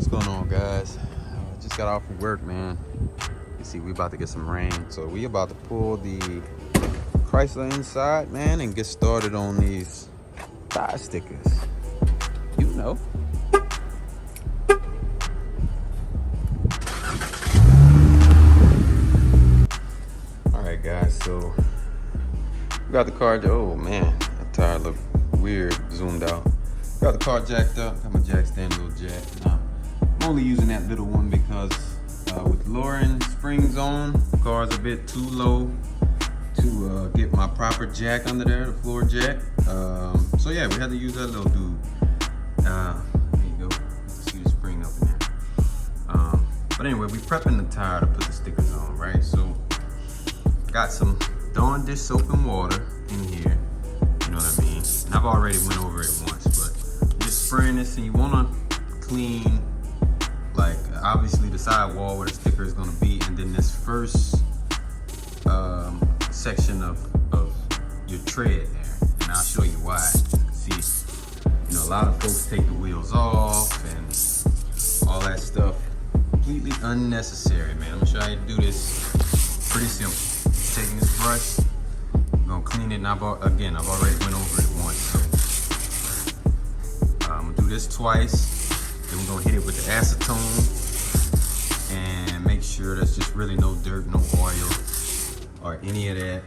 What's going on, guys? Just got off from work, man. You see, we about to get some rain, so we about to pull the Chrysler inside, man, and get started on these tire stickers. You know. All right, guys. So we got the car. Oh man, that tire look weird zoomed out. Got the car jacked up. Got my jack stand, little jack. Now, I'm only using that little one because with lowering springs on, the car's a bit too low to get my proper jack under there, the floor jack. So yeah, we had to use that little dude. There you go. See the spring up in there. But anyway, we prepping the tire to put the stickers on, right? So got some Dawn dish soap and water in here. You know what I mean? And I've already went over it once, but just spraying this, and you wanna clean, like, obviously the sidewall where the sticker is gonna be, and then this first section of your tread there. And I'll show you why. See, you know, a lot of folks take the wheels off and all that stuff. Completely unnecessary, man. I'm gonna show you how to do this. Pretty simple. Taking this brush, I'm gonna clean it, and I've already went over it once. So I'm gonna do this twice. Then we're gonna hit it with the acetone and make sure there's just really no dirt, no oil, or any of that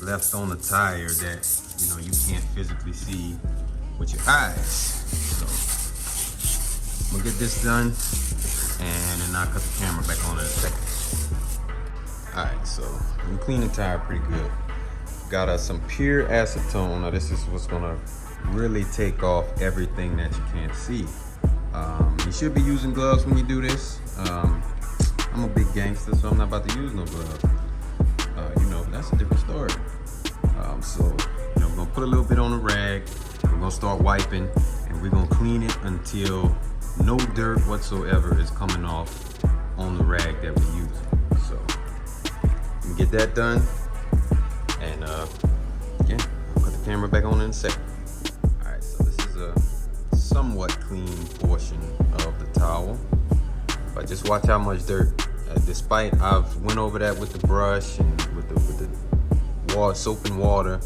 left on the tire that, you know, you can't physically see with your eyes. So I'm gonna get this done, and then I'll cut the camera back on in a second. All right, so I'm cleaning the tire pretty good. Got us some pure acetone. Now this is what's gonna really take off everything that you can't see. You should be using gloves when you do this. I'm a big gangster, so I'm not about to use no gloves. You know, that's a different story. So, you know, we're gonna put a little bit on the rag. We're gonna start wiping, and we're gonna clean it until no dirt whatsoever is coming off on the rag that we're using. So, we can get that done, and yeah, I'll put the camera back on in a second. All right, so this is a somewhat clean portion of the towel, but just watch how much dirt. Despite I've went over that with the brush and with the water, soap and water,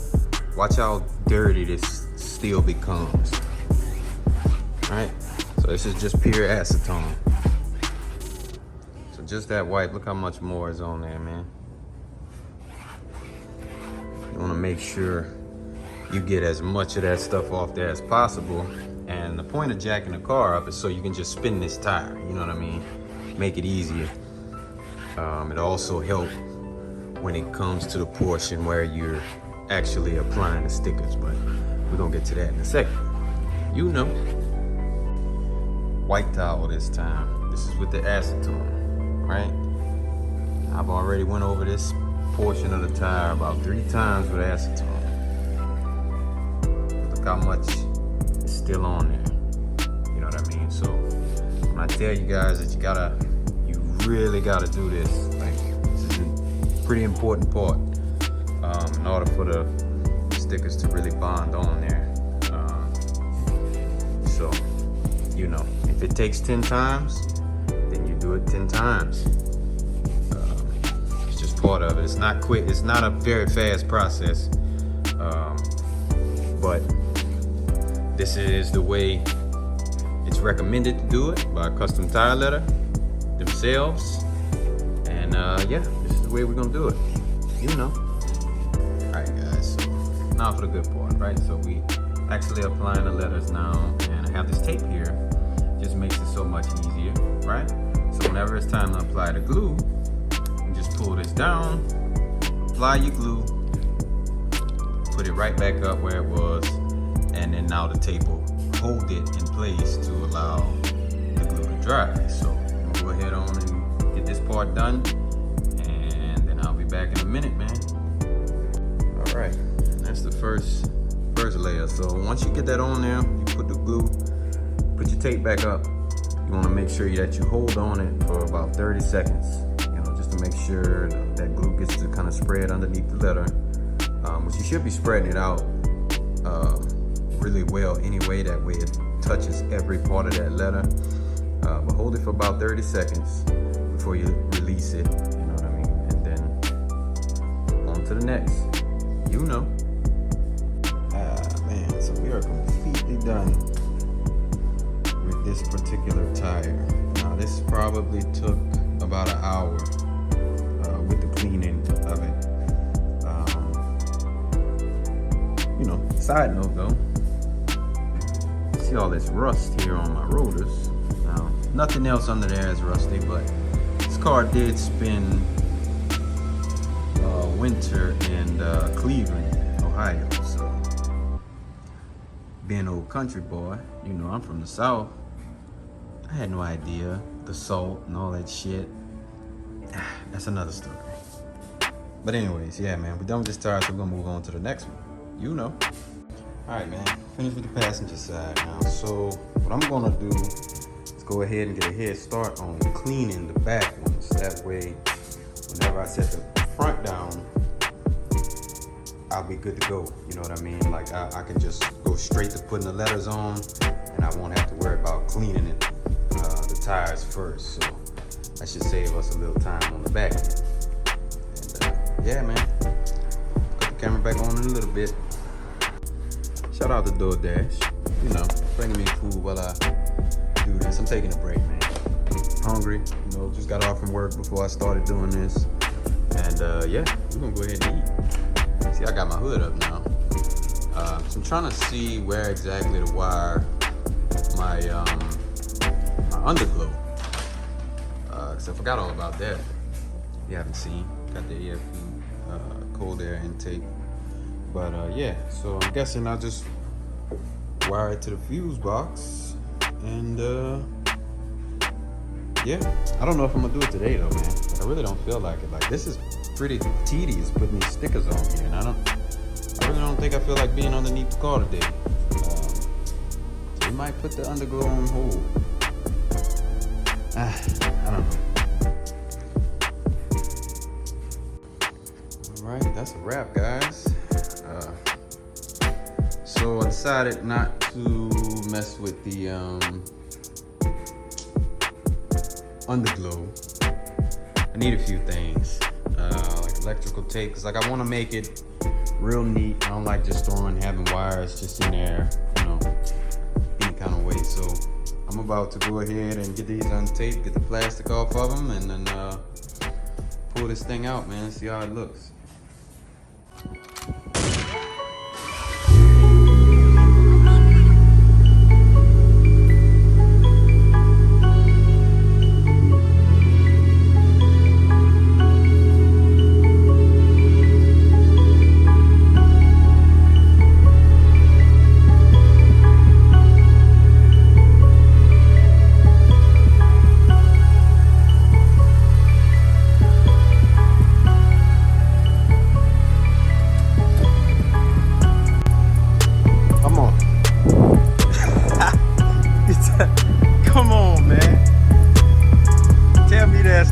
watch how dirty this still becomes. All right, so this is just pure acetone. So just that wipe, look how much more is on there, man. You want to make sure you get as much of that stuff off there as possible. And the point of jacking the car up is so you can just spin this tire, you know what I mean? Make it easier. It also helps when it comes to the portion where you're actually applying the stickers, but we're gonna get to that in a second. You know. White towel this time. This is with the acetone, right? I've already went over this portion of the tire about 3 times with acetone. Look how much is still on there. You know what I mean? So when I tell you guys that you really gotta do this, like, this is a pretty important part in order for the stickers to really bond on there. So, you know, if it takes 10 times, then you do it 10 times. It's just part of it. It's not quick. It's not a very fast process, but this is the way it's recommended to do it by Custom Tire Letter themselves. And yeah, this is the way we're gonna do it. You know. All right, guys. So now for the good part, right? So we actually applying the letters now, and I have this tape here. Just makes it so much easier, right? So whenever it's time to apply the glue, you just pull this down, apply your glue, put it right back up where it was, and then now the tape will hold it in place to allow the glue to dry. So I'm gonna go ahead on and get this part done, and then I'll be back in a minute, man. All right, that's the first layer. So once you get that on there, you put the glue, put your tape back up. You want to make sure that you hold on it for about 30 seconds, you know, just to make sure that glue gets to kind of spread underneath the letter, which you should be spreading it out really well anyway. That way it touches every part of that letter. But hold it for about 30 seconds before you release it, you know what I mean? And then on to the next, you know. Man, so we are completely done with this particular tire. Now this probably took about an hour with the cleaning of it. You know, side note though, see all this rust here on my rotors. Now, nothing else under there is rusty, but this car did spend winter in Cleveland, Ohio. So, being an old country boy, you know, I'm from the South. I had no idea the salt and all that shit. That's another story. But anyways, yeah, man, we're done with this tire, so we're gonna move on to the next one. You know. All right, man, finished with the passenger side now. So what I'm gonna do is go ahead and get a head start on cleaning the back ones. That way, whenever I set the front down, I'll be good to go. You know what I mean? Like I can just go straight to putting the letters on, and I won't have to worry about cleaning it, the tires first. So that should save us a little time on the back. And yeah, man, put the camera back on in a little bit. Shout out to DoorDash, you know, bringing me food while I do this. I'm taking a break, man. Hungry, you know, just got off from work before I started doing this. And yeah, we're gonna go ahead and eat. See, I got my hood up now. So I'm trying to see where exactly to wire my underglow. Cause I forgot all about that. You haven't seen, got the cold air intake. But yeah, so I'm guessing I'll just wire it to the fuse box, and yeah, I don't know if I'm gonna do it today though, man. I really don't feel like it. Like, this is pretty tedious putting these stickers on here, and I really don't think I feel like being underneath the car today. So we might put the underglow on hold. I don't know. All right, that's a wrap, guys. So I decided not to mess with the underglow. I need a few things, like electrical tape, because like I want to make it real neat. I don't like just having wires just in there, you know, any kind of way. So I'm about to go ahead and get these untaped, get the plastic off of them, and then pull this thing out, man, see how it looks. Come on, man. Tell me that's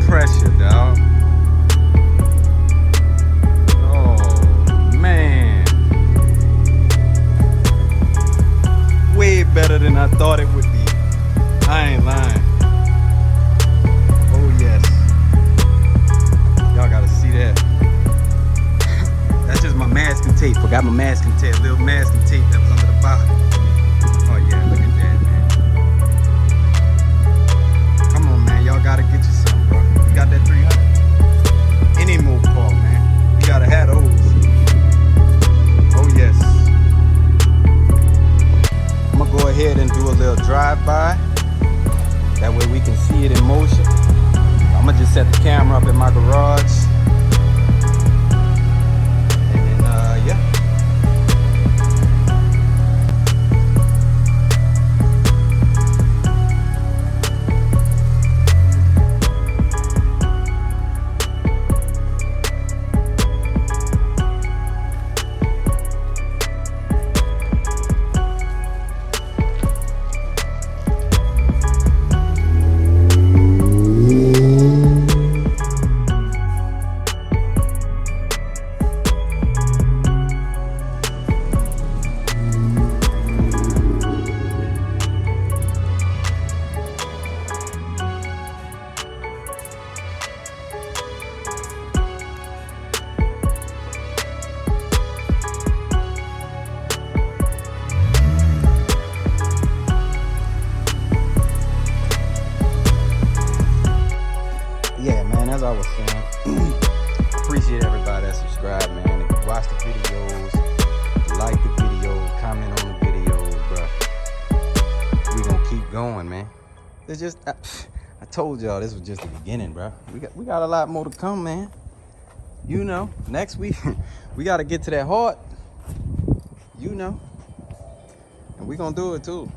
pressure, dog. Oh, man. Way better than I thought it would be. I ain't lying. Oh, yes. Y'all gotta see that. That's just my masking tape. Forgot my masking tape. Little masking tape that was under the bottom. Oh yeah, look at that, man. Come on, man. Y'all gotta get you some, bro. You got that 300? Any move part, man. You gotta have those. Oh yes. I'm gonna go ahead and do a little drive-by. That way we can see it in motion. I'm gonna just set the camera up in my garage. going, man. It's just, I told y'all this was just the beginning, bro. We got a lot more to come, man. You know, next week we got to get to that heart. You know, and we gonna do it too.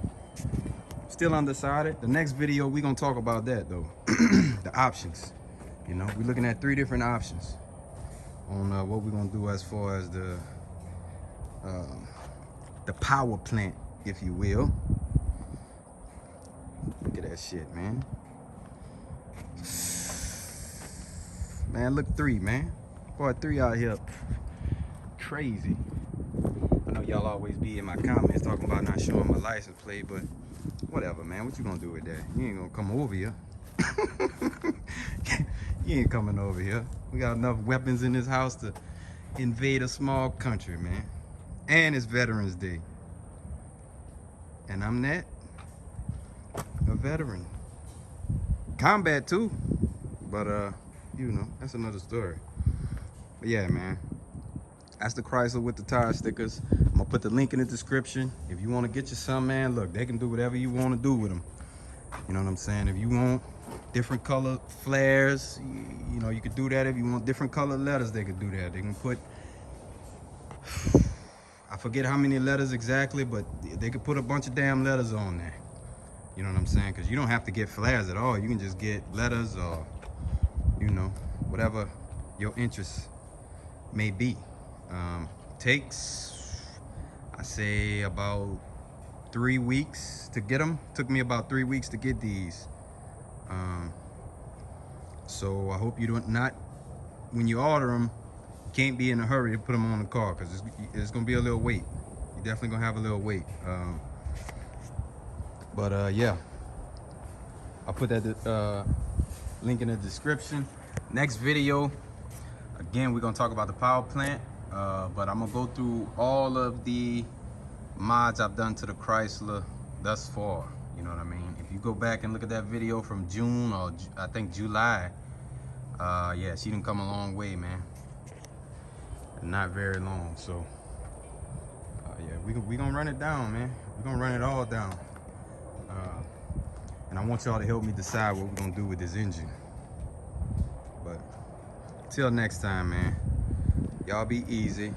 Still undecided. The next video we gonna talk about that though. The options. You know, we're looking at 3 different options on what we're gonna do as far as the power plant, if you will. Look at that shit, man. Man, look 3, man. Boy, 3 out here. Crazy. I know y'all always be in my comments talking about not showing my license plate, but whatever, man. What you gonna do with that? You ain't gonna come over here. You ain't coming over here. We got enough weapons in this house to invade a small country, man. And it's Veterans Day. And I'm a veteran. Combat too. But you know, that's another story. But yeah, man. That's the Chrysler with the tire stickers. I'm gonna put the link in the description. If you want to get you some, man, look, they can do whatever you want to do with them. You know what I'm saying? If you want different color flares, you know, you could do that. If you want different color letters, they could do that. They can put, I forget how many letters exactly, but they could put a bunch of damn letters on there. You know what I'm saying? Because you don't have to get flares at all. You can just get letters or, you know, whatever your interest may be. Takes, I say, about 3 weeks to get them. Took me about 3 weeks to get these. So I hope you don't not, when you order them, you can't be in a hurry to put them on the car, because it's gonna be a little wait. You're definitely gonna have a little wait. Yeah, I'll put that link in the description. Next video, again, we're gonna talk about the power plant. But I'm gonna go through all of the mods I've done to the Chrysler thus far. You know what I mean? If you go back and look at that video from June, or I think July, yeah, she done come a long way, man. Not very long. So yeah, we gonna run it down, man. We're gonna run it all down. And I want y'all to help me decide what we're gonna do with this engine. But till next time, man. Y'all be easy.